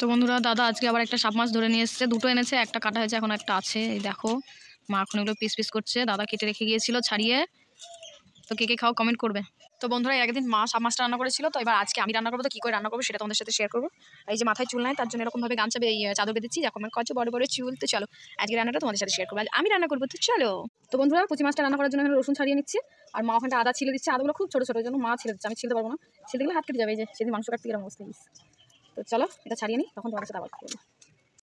তো বন্ধুরা দাদা আজকে আবার একটা সাপ মাছ ধরে নিয়ে এসেছে, দুটো এনেছে, একটা কাটা হয়েছে, এখন একটা আছে। এই দেখো মা এখন এগুলো পিস পিস করছে, দাদা কেটে রেখে গিয়েছিল ছাড়িয়ে। তো কে কে খাও কমেন্ট করবে। তো বন্ধুরা একদিন মা সাপ মাছটা রান্না করেছিল, তো এবার আজকে আমি রান্না করবো। তো কী করে রান্না করবো সেটা তোমাদের সাথে শেয়ার করবো। এই যে মাথায় চুল নাই, তার জন্য এরকমভাবে গামছা এই চাদর বেঁধেছি, যখন কত বড় বড় চুল। তো চলো আজকে রান্নাটা তোমাদের সাথে শেয়ার করবো, আমি রান্না করবো। তো চলো। তো বন্ধুরা পুঁচি মাছটা রান্না করার জন্য এখানে রসুন ছাড়িয়ে নিচ্ছি, আর মা ওখানটা আদা ছিলে দিচ্ছে। আদাগুলো খুব ছোটো ছোটো, জন্য মা ছিলে দিচ্ছে, আমি ছিলতে পারবো না। ছিলে দিলে হাত কেটে যাবে, এই যে সেদিন মাংস কাটতে গেলাম অবস্থা। তো চলো এটা ছাড়িয়ে নিই, তখন তোমাদের সাথে আবার করবো।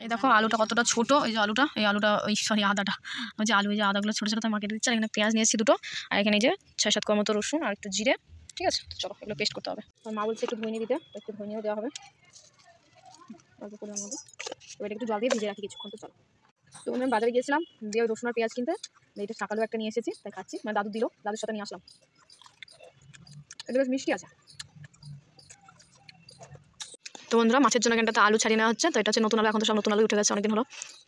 এই দেখো আলুটা কতটা ছোট, এই যে আলুটা, এই আলুটা ওই সরি আদাটা, ওই যে আলু, এই যে আদাগুলো ছোটো ছোটো মার্কেটে দিচ্ছে। আর এখানে পেঁয়াজ নিয়েছি দুটো, আর এখানে এই যে 6-7 কোয়া মতো রসুন আর একটু জিরে। ঠিক আছে, তো চলো এগুলো পেস্ট করতে হবে। আর মা বলছে একটু ধুয়ে নিয়ে দিতে, একটু ধুয়ে নিয়েও দেওয়া হবে অল্প পরিমাণ মতো। এবার একটু জল দিয়ে ভিজে রাখি কিছুক্ষণ। তো চলো। তো আমি বাজারে গিয়েছিলাম দিয়ে রসুন আর পেঁয়াজ কিনতে, এইটা সকালেও একটা নিয়ে এসেছি, তাই খাচ্ছি। মানে দাদু দিল, দাদুর সাথে নিয়ে আসলাম। এটা বেশ মিষ্টি আছে। তো বন্ধুরা মাছের জন্য এখানটাতে আলু ছাড়িয়ে নেওয়া হচ্ছে। তো এটা হচ্ছে নতুন আলু, এখন তো সব নতুন আলু উঠে গেছে, অনেকদিন হলো।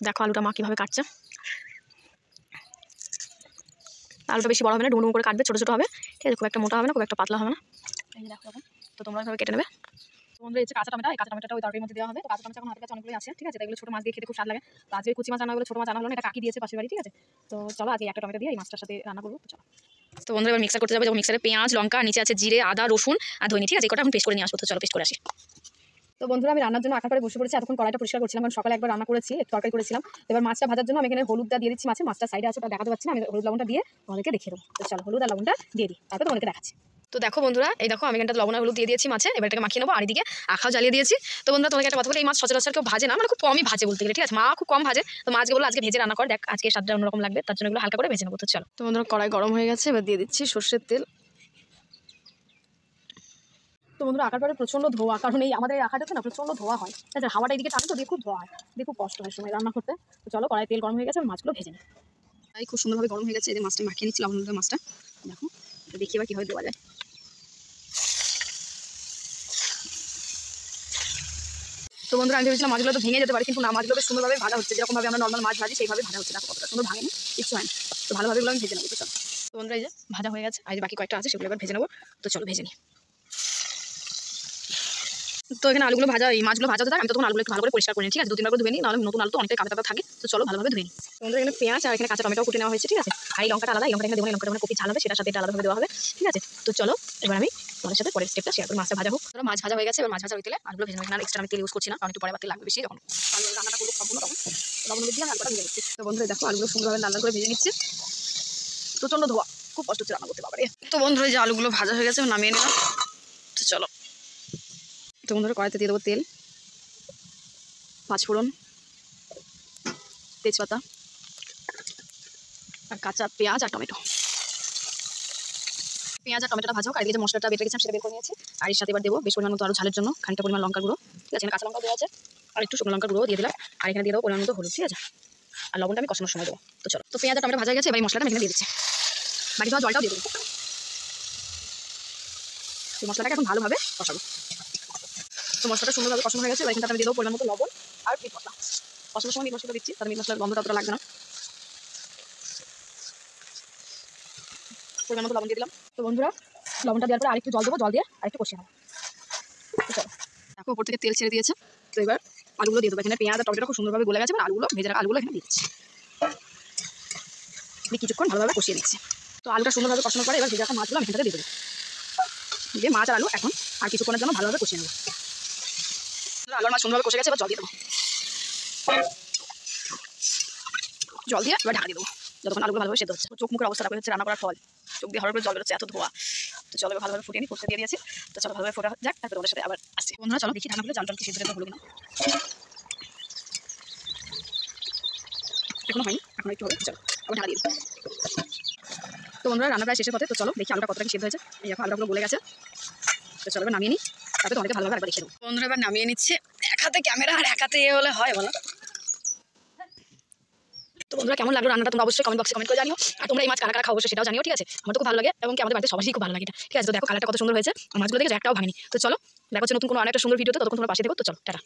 দেখো আলুটা মা কীভাবে কাটছে। আলুটা বেশি বড় হবে না, ডুমো করে কাটবে, ছোটো ছোটো হবে। ঠিক আছে, খুব একটা মোটা হবে না, খুব একটা পাতলা হবে না। এই যে দেখো, তো তোমরা এভাবে কেটে নেবে। তোমরা এই যে কাঁচা টমেটো, এই কাঁচা টমেটোটা ওই তরকারির মধ্যে দেওয়া হবে। তো কাঁচা টমেটো এখন হাতের কাছে অনেকগুলো আছে। ঠিক আছে, এগুলো ছোটো মাছ দিয়ে খেতে খুব স্বাদ লাগে। তো আজকে কুচি মাছ আনা হলো, ছোটো মাছ আনা হলো না, এটা কাকি দিয়েছে পাশের বাড়ি। ঠিক আছে, তো চলো আজকে একটা টমেটো দিয়ে এই মাছটার সাথে রান্না করবো। চলো। তো বন্ধুরা এবার মিক্সার করতে যাবো, যেমন মিক্সারে পেঁয়াজ, লঙ্কা, নিচে আছে জিরে, আদা, রসুন আর ধনে। ঠিক আছে, এই কটা এখন পেস্ট করে নিয়ে আসবো। তো চলো পেস্ট করে আসি। তো বন্ধুরা আমি রান্নার জন্য আঁকার পরে বসে পড়েছি। এতক্ষণ কড়াইটা পরিষ্কার করছিলাম, কারণ সকালে একবার রান্না করেছি, একটু তরকারি করেছিলাম। এবার মাছটা ভাজার জন্য আমি এখানে হলুদটা দিয়ে দিচ্ছি মাছে। মাছটা সাইডে আছে, ওটা দেখাতে পাচ্ছি না, আমি হলুদ লবণটা দিয়ে তোমাদেরকে দেখিয়ে দেবো। তো চলো হলুদ আর লবণটা দিয়ে দিই, তারপর তোমাদেরকে দেখাচ্ছি। তো দেখো বন্ধুরা, এই দেখো আমি এখানটা লবণ আর হলুদ দিয়ে দিয়েছি মাছে, এবার এটাকে মাখিয়ে নেবো। আর এদিকে আখাও জ্বালিয়ে দিয়েছি। তো বন্ধুরা তোমাকে একটা কথা বলি, এই মাছ সচরাচর কেউ ভাজে না, মানে খুব কমই ভাজে বলতে গেলে। ঠিক আছে, মা খুব কম ভাজে। তো মাছকে বলো আজকে ভেজে রান্না কর, দেখ আজকে স্বাদটা অন্যরকম লাগবে, তার জন্য এগুলো হালকা করে ভেজে নেবো। তো চলো। তো বন্ধুরা কড়াই গরম হয়ে গেছে, এবার দিয়ে দিচ্ছি সর্ষের তেল। তো বন্ধুরা আঁকার পরে প্রচণ্ড ধোয়া, কারণ এই আমাদের আঁকাটাতে না প্রচণ্ড ধোয়া হয়। ঠিক আছে, হাওয়াটা এদিকে টানে, তো দিয়ে খুব ধোয়া হয়, দিয়ে খুব কষ্ট হয় সময় রান্না করতে। তো চলো কড়াই তেল গরম হয়ে গেছে, মাছগুলো ভেজে নিই। তাই খুব সুন্দরভাবে গরম হয়ে গেছে, এদের মাছটা মাখিয়ে নিচ্ছি লবণ হলুদের মাছটা। দেখো দেখি এবার কীভাবে দেওয়া যায়। তো বন্ধুরা আমি ভেবেছিলাম মাছগুলো তো ভেঙে যেতে পারে, কিন্তু না, মাছগুলো বেশ সুন্দরভাবে ভাজা হচ্ছে, যেরকমভাবে আমরা নর্মাল মাছ ভাজি সেইভাবে ভাজা হচ্ছে। দেখো কতটা সুন্দর ভাঙেনি, কিছু হয় না। তো ভালোভাবে এগুলো আমি ভেজে নেবো। তো চলো। তো বন্ধুরা এই যে ভাজা হয়ে গেছে, আর বাকি কয়েকটা আছে সেগুলো এবার ভেজে নেবো। তো চলো ভেজে নিই। তো এখানে আলুগুলো ভাজা, এই মাছগুলো ভাজা থাকে, আমি তখন আলুগুলো একটু ভালো করে পরিষ্কার করে নিই। ঠিক আছে, 2-3 বার করে ধুয়ে নিই, নাহলে নতুন আলু তো অনেকটাই কাঁচা কাঁচা থাকে। তো চলো ভালোভাবে ধুয়ে নিই। বন্ধুরা এখানে পেঁয়াজ আর এখানে কাঁচা টমেটো কুটে নেওয়া হয়েছে। ঠিক আছে, আর এই লঙ্কাটা আলাদা, এই লঙ্কাটা এখানে দেবো না, লঙ্কাটা কপি ঝাল হবে, সেটার সাথে এটা আলাদাভাবে দেওয়া হবে। ঠিক আছে, তো চলো এবার আমি তোমাদের সাথে পরের স্টেপটা শেয়ার করি। মাছটা ভাজা হোক। মাছ ভাজা হয়ে গেছে, এবার মাছ ভাজা হয়ে গেলে আলুগুলো ভেজে নেবো। এখানে এক্সট্রা আমি তেল ইউজ করছি না, কারণ একটু পরে তেল লাগবে বেশি, যখন রান্নাটা করবো সম্পূর্ণ তখন লবণ দিয়ে আলুটা ভেজে নিচ্ছি। তো বন্ধুরা দেখো আলুগুলো সুন্দরভাবে লাল লাল করে ভেজে নিচ্ছে। প্রচণ্ড ধোয়া, খুব কষ্ট হচ্ছে রান্না করতে পারে। তো বন্ধুরা যে আলুগুলো ভাজা হয়ে গেছে, নামিয়ে নিলাম। তো চলো। তো বন্ধুরা কড়াইতে দিয়ে দেবো তেল, 5 ফোড়ন, তেজপাতা আর কাঁচা পেঁয়াজ আর টমেটো। পেঁয়াজ আর টমেটোটা ভাজা হোক, আর এই যে মশলাটা বেটে রেখেছিলাম সেটা বের করে নিয়েছি। আর এর সাথে এবার দেবো বেশ পরিমাণ মতো আরও ঝালের জন্য খানিকটা পরিমাণ লঙ্কা গুঁড়ো। ঠিক আছে, কাঁচা লঙ্কা দেওয়া আছে, আর একটু শুকনো লঙ্কা গুঁড়ো দিয়ে দিলাম। আর এখানে দিয়ে দেবো পরিমাণ মতো হলুদ। ঠিক আছে, আর লবণটা আমি কষানোর সময় দেবো। তো চলো। তো পেঁয়াজ আর টমেটো ভাজা গেছে, এবার এই মশলাটা আমি এখানে দিয়ে দিচ্ছি। বাকি তোমার জলটাও দিয়ে দেবো। তো মশলাটাকে এখন ভালোভাবে কষাবো। তো মশলাটা সুন্দরভাবে কষানো হয়ে গেছে, এবার এখানে আমি দিয়ে দেবো পরিমাণ মতো লবণ আর মিট মশলা। কষানোর সময় মিট মশলাটা দিচ্ছি, তার মিট মশলার গন্ধটা অতটা লাগবে না। পরিমাণ মতো লবণ দিয়ে দিলাম। তো বন্ধুরা লবণটা দেওয়ার পরে আরেকটু জল দেবো, জল দিয়ে আরেকটু কষিয়ে নেবো। তো চলো। দেখো উপর থেকে তেল ছেড়ে দিয়েছে। তো এবার আলুগুলো দিয়ে দেবো। এখানে পেঁয়াজ আর টমেটোটা খুব সুন্দরভাবে গলে গেছে, এবার আলুগুলো ভেজে রাখা আলুগুলো এখানে দিয়ে দিচ্ছি। আমি কিছুক্ষণ ভালোভাবে কষিয়ে নিচ্ছি। তো আলুটা সুন্দরভাবে কষানোর পরে এবার ভেজে রাখা মাছগুলো আমি এখানে দিয়ে দেবো। দিয়ে মাছ আর আলু এখন আর কিছুক্ষণের জন্য ভালোভাবে কষিয়ে নেবো। আলু আর মাছ সুন্দরভাবে কষে গেছে, এবার জল দিয়ে দেবো। জল দিয়ে এবার ঢাকা দিয়ে দেবো, যতক্ষণ আলুগুলো ভালোভাবে সেদ্ধ হচ্ছে। চোখ মুখের অবস্থা হচ্ছে রান্না করার ফল, চোখ দিয়ে হঠাৎ করে জল বেরোচ্ছে, এত ধোয়া। তো চলো ভালোভাবে ফুটিয়ে নিই, ফুটতে দিয়ে দিয়েছি। তো চলো ভালোভাবে ফোটা যাক, তারপরে ওদের সাথে আবার আসছি। বন্ধুরা চলো দেখি ঢাকা খুলে জাল কি সেদ্ধ হলো কিনা। এখনো হয়নি, এখন একটু হবে। চলো আবার ঢাকা দিয়ে দিই। তো বন্ধুরা রান্না প্রায় শেষের পথে। তো চলো দেখি আলুটা কতটা কি সেদ্ধ হয়েছে। এই দেখো আলুগুলো গলে গেছে। তো চলো এবার নামিয়ে নিই, তারপরে তোমাকে ভালোভাবে একবার দেখিয়ে দেবো। বন্ধুরা এবার নামিয়ে নিচ্ছে, এক হাতে ক্যামেরা আর এক হাতে হলে হয় বলো। তো বন্ধুরা কেমন লাগলো রান্নাটা তোমরা অবশ্যই কমেন্ট বক্সে কমেন্ট করে জানিও। আর তোমরা এই মাছ কারা কারা খাও অবশ্যই সেটাও জানিও। ঠিক আছে, আমার তো খুব ভালো লাগে, এবং কি আমাদের বাড়িতে সবারই খুব ভালো লাগে। ঠিক আছে, তো দেখো কালারটা কত সুন্দর হয়েছে, মাছগুলো দেখে একটাও ভাঙেনি। তো চলো দেখা হচ্ছে নতুন কোনো অনেকটা সুন্দর ভিডিওতে, ততক্ষণ তোমরা পাশে দেখো। তো চলো টাটা।